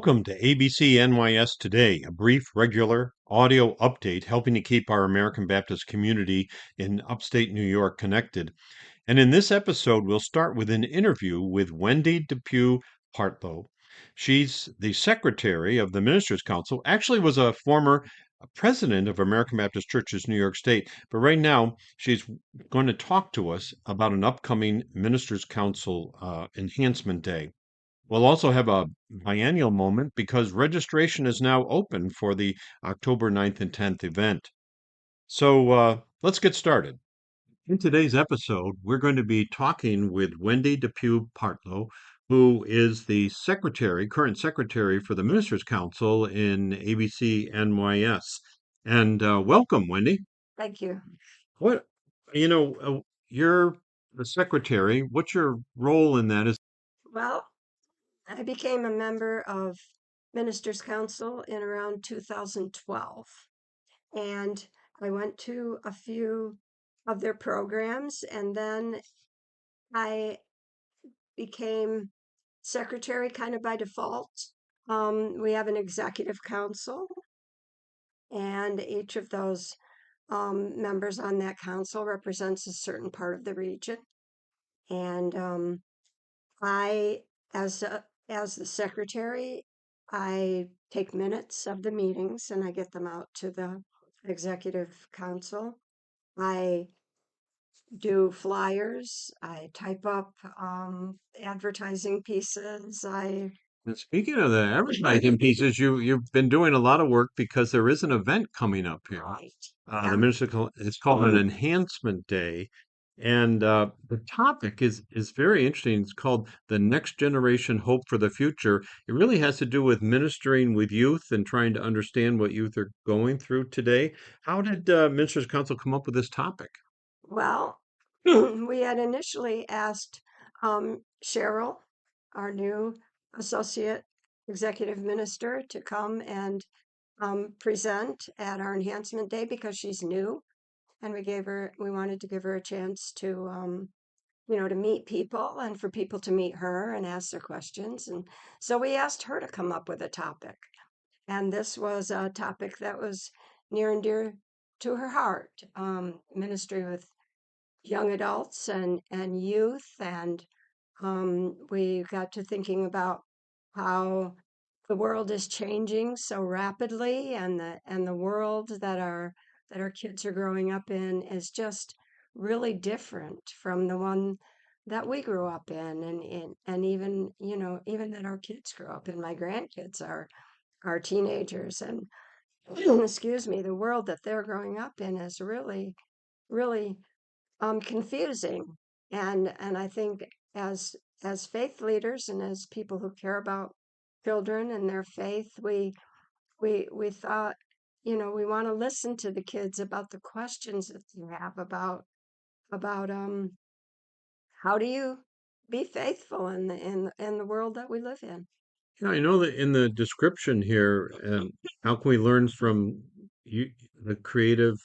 Welcome to ABCNYS Today, a brief, regular audio update helping to keep our American Baptist community in upstate New York connected. And in this episode, we'll start with an interview with Wendy Depew Partlow. She's the secretary of the Ministers Council, actually was a former president of American Baptist Churches, New York State, but right now she's going to talk to us about an upcoming Ministers Council Enhancement Day. We'll also have a biennial moment because registration is now open for the October 9th and 10th event. So let's get started. In today's episode, we're going to be talking with Wendy Depew Partlow, who is the current secretary for the Ministers Council in ABCNYS. And welcome, Wendy. Thank you. What, you're the secretary. What's your role in that? Well, I became a member of Ministers Council in around 2012, and I went to a few of their programs, and then I became secretary kind of by default. We have an executive council, and each of those members on that council represents a certain part of the region. And I, as the secretary, I take minutes of the meetings and I get them out to the executive council. I do flyers. I type up advertising pieces. And speaking of the advertising pieces, you've been doing a lot of work because there is an event coming up here. Right. The Yeah. musical it's called an Enhancement Day, and the topic is very interesting. It's called the Next Generation Hope for the Future. It really has to do with ministering with youth and trying to understand what youth are going through today. How did Ministers Council come up with this topic? Well, we had initially asked Cheryl, our new associate executive minister, to come and present at our enhancement day because she's new, and we wanted to give her a chance to, to meet people and for people to meet her and ask their questions. And so we asked her to come up with a topic, and this was a topic that was near and dear to her heart, ministry with young adults and youth, and we got to thinking about how the world is changing so rapidly, and the world that our kids are growing up in is just really different from the one that we grew up in, and even even that our kids grew up in. My grandkids are teenagers, and excuse me, the world that they're growing up in is really confusing. And I think as faith leaders and as people who care about children and their faith, we thought, we want to listen to the kids about the questions that you have about how do you be faithful in the world that we live in. Yeah, I know that in the description here, how can we learn from you, the creative,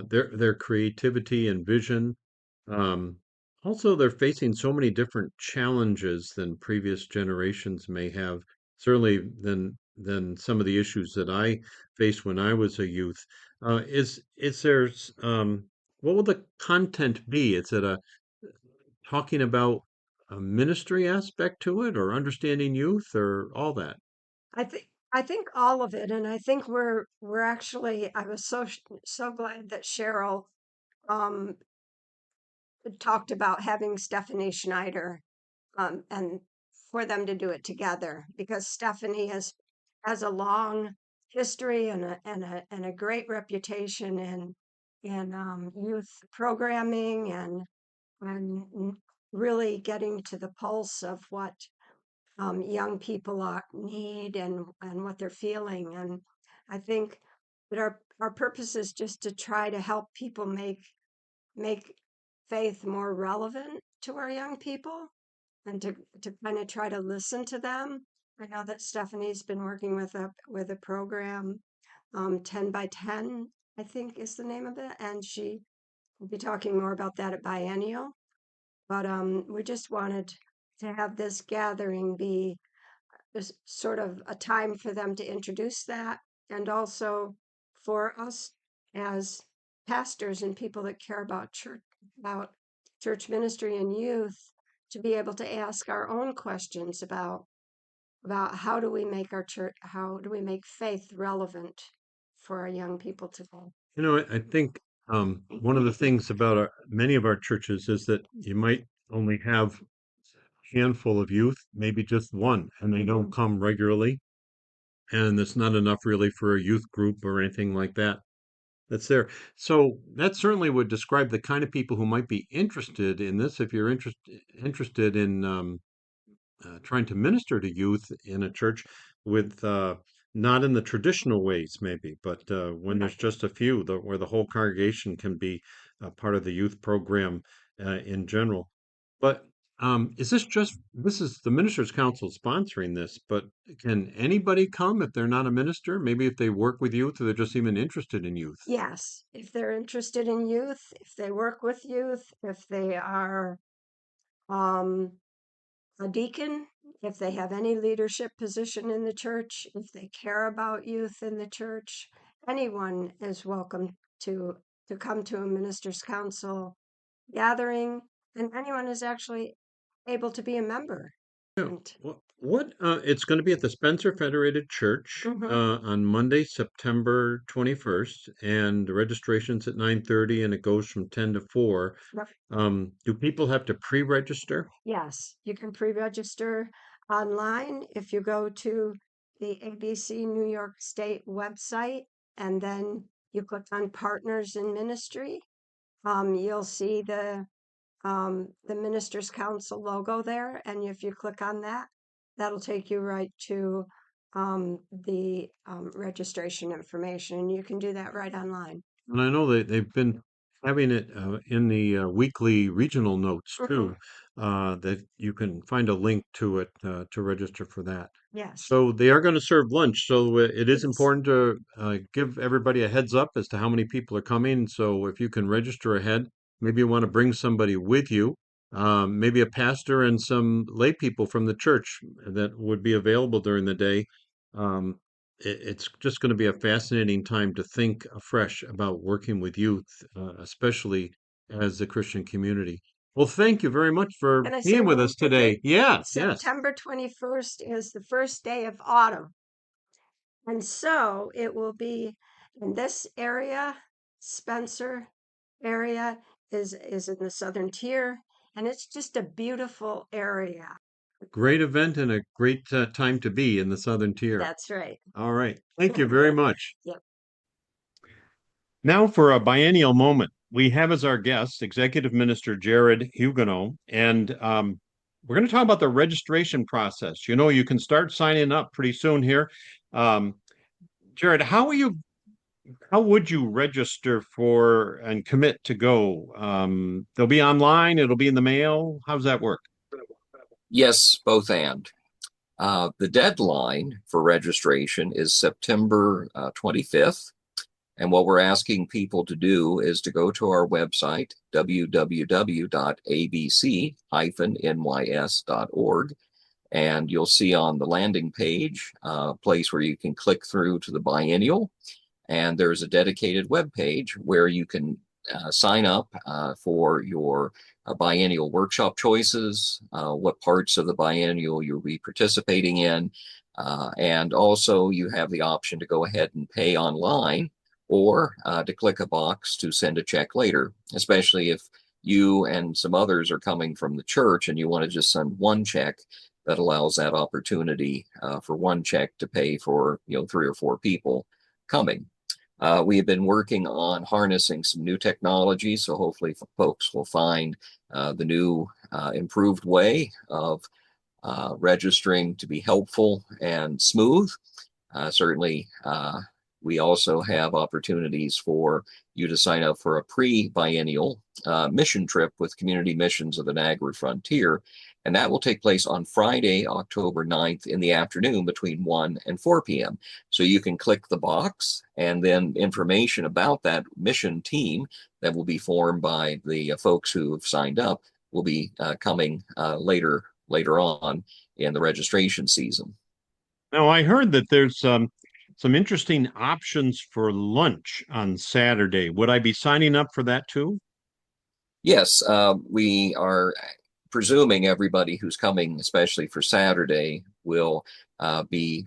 their creativity and vision? Um, Also, they're facing so many different challenges than previous generations may have, certainly than some of the issues that I faced when I was a youth. Is there, what will the content be? Is it a talking about a ministry aspect to it, or understanding youth, or all that? I think all of it, and I think we're actually, I was so glad that Cheryl um talked about having Stephanie Schneider, and for them to do it together, because Stephanie has a long history and a great reputation in youth programming and really getting to the pulse of what young people need and what they're feeling. And I think that our purpose is just to try to help people make faith more relevant to our young people, and to kind of try to listen to them. I know that Stephanie's been working with a program, 10 by 10, I think is the name of it, and she will be talking more about that at Biennial. But we just wanted to have this gathering be sort of a time for them to introduce that, and also for us as pastors and people that care about church ministry and youth, to be able to ask our own questions about how do we make faith relevant for our young people today. I think one of the things about many of our churches is that you might only have a handful of youth, maybe just one, and they don't come regularly. And it's not enough really for a youth group or anything like that that's there. So that certainly would describe the kind of people who might be interested in this. If you're interested in trying to minister to youth in a church with not in the traditional ways, maybe, but when there's just a few where the whole congregation can be part of the youth program in general. But this is the Ministers' Council sponsoring this, but can anybody come if they're not a minister? Maybe if they work with youth or they're just even interested in youth. Yes, if they're interested in youth, if they work with youth, if they are um, a deacon, if they have any leadership position in the church, if they care about youth in the church, anyone is welcome to come to a ministers' council gathering, and anyone is actually able to be a member. Yeah. And It's going to be at the Spencer Federated Church mhm, on Monday, September 21st, and the registration's at 9:30 and it goes from 10 to 4. yep, Do people have to pre-register? yes, you can pre-register online if you go to the ABC New York State website, and then you click on Partners in Ministry. You'll see the Ministers' Council logo there, and if you click on that, that'll take you right to the registration information, and you can do that right online. And I know they've been having it in the weekly regional notes Hmm. too, that you can find a link to it to register for that. Yes, So they are going to serve lunch. So it is yes, important to give everybody a heads up as to how many people are coming. So if you can register ahead, maybe you want to bring somebody with you, maybe a pastor and some lay people from the church that would be available during the day. Um, it's just going to be a fascinating time to think afresh about working with youth, especially as a Christian community. Well, thank you very much for can I say being with one us more thing? today. Yeah, yes. September 21st is the first day of autumn, and so it will be in this area. Spencer area is in the southern tier, and it's just a beautiful area. Great event and a great time to be in the Southern Tier. That's right. All right. Thank you very much. Yep. Now for a biennial moment. We have as our guest Executive Minister Jerrod Huguenot, and we're going to talk about the registration process. You can start signing up pretty soon here. Um, Jerrod, how would you register for and commit to go? They'll be online, it'll be in the mail. How's that work? Yes, both and. The deadline for registration is September 25th. And what we're asking people to do is to go to our website, www.abc-nys.org, and you'll see on the landing page a place where you can click through to the biennial. And there's a dedicated web page where you can sign up for your biennial workshop choices, what parts of the biennial you'll be participating in, and also you have the option to go ahead and pay online or to click a box to send a check later, especially if you and some others are coming from the church and you want to just send one check. That allows that opportunity for one check to pay for 3 or 4 people coming. We have been working on harnessing some new technology, so hopefully folks will find the new improved way of registering to be helpful and smooth. Certainly, we also have opportunities for you to sign up for a pre-biennial mission trip with Community Missions of the Niagara Frontier, and that will take place on Friday, October 9th in the afternoon between 1 and 4 p.m. So you can click the box, and then information about that mission team that will be formed by the folks who have signed up will be coming later on in the registration season. Now, I heard that there's some interesting options for lunch on Saturday. Would I be signing up for that too? Yes, we are presuming everybody who's coming, especially for Saturday, will be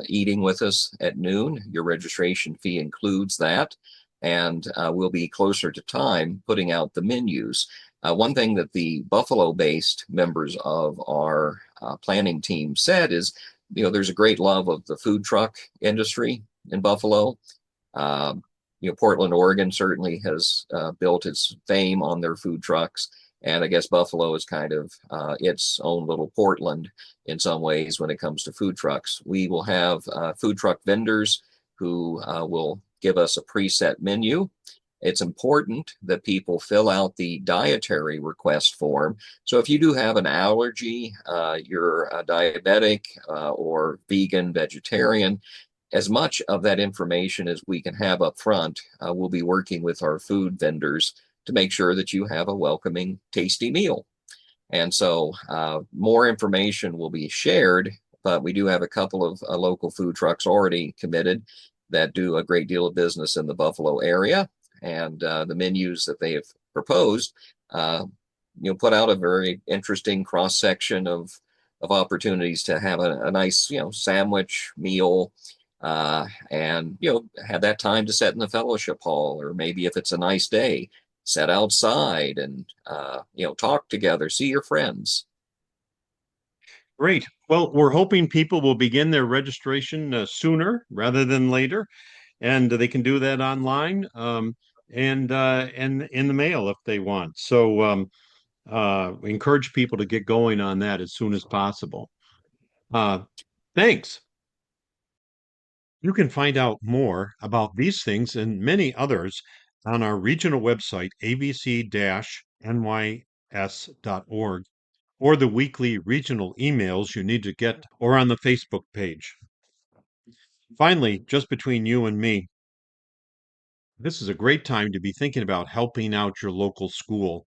eating with us at noon. Your registration fee includes that, and we'll be closer to time putting out the menus. One thing that the Buffalo-based members of our planning team said is, there's a great love of the food truck industry in Buffalo. Um, Portland, Oregon certainly has built its fame on their food trucks. And I guess Buffalo is kind of its own little Portland in some ways when it comes to food trucks. We will have food truck vendors who will give us a preset menu. It's important that people fill out the dietary request form. So if you do have an allergy, you're a diabetic or vegan, vegetarian, as much of that information as we can have up front, we'll be working with our food vendors to make sure that you have a welcoming, tasty meal. And so more information will be shared, but we do have a couple of local food trucks already committed that do a great deal of business in the Buffalo area. And the menus that they have proposed, put out a very interesting cross section of opportunities to have a nice, sandwich meal, and have that time to sit in the fellowship hall, or maybe if it's a nice day, sit outside and talk together, see your friends. Great. Well, we're hoping people will begin their registration sooner rather than later, and they can do that online and in the mail if they want. So we encourage people to get going on that as soon as possible. Uh, Thanks. You can find out more about these things and many others on our regional website, abc-nys.org, or the weekly regional emails you need to get, or on the Facebook page. Finally, just between you and me, this is a great time to be thinking about helping out your local school,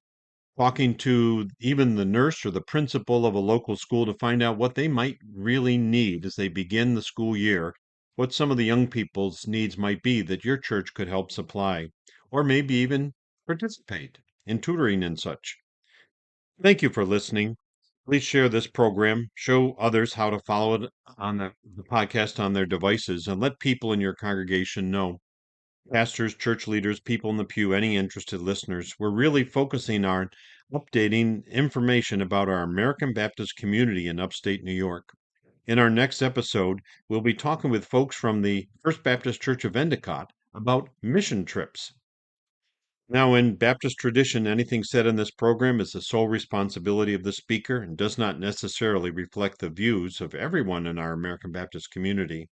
talking to even the nurse or the principal of a local school to find out what they might really need as they begin the school year, what some of the young people's needs might be that your church could help supply, or maybe even participate in tutoring and such. Thank you for listening. Please share this program, show others how to follow it on the podcast on their devices, and let people in your congregation know. Pastors, church leaders, people in the pew, any interested listeners, we're really focusing on updating information about our American Baptist community in upstate New York. In our next episode, we'll be talking with folks from the First Baptist Church of Endicott about mission trips. Now, in Baptist tradition, anything said in this program is the sole responsibility of the speaker and does not necessarily reflect the views of everyone in our American Baptist community.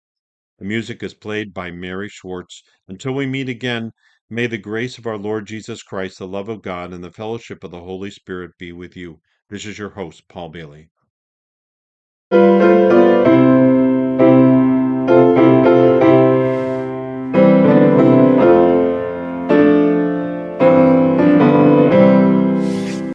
The music is played by Mary Schwartz. Until we meet again, may the grace of our Lord Jesus Christ, the love of God, and the fellowship of the Holy Spirit be with you. This is your host, Paul Bailey.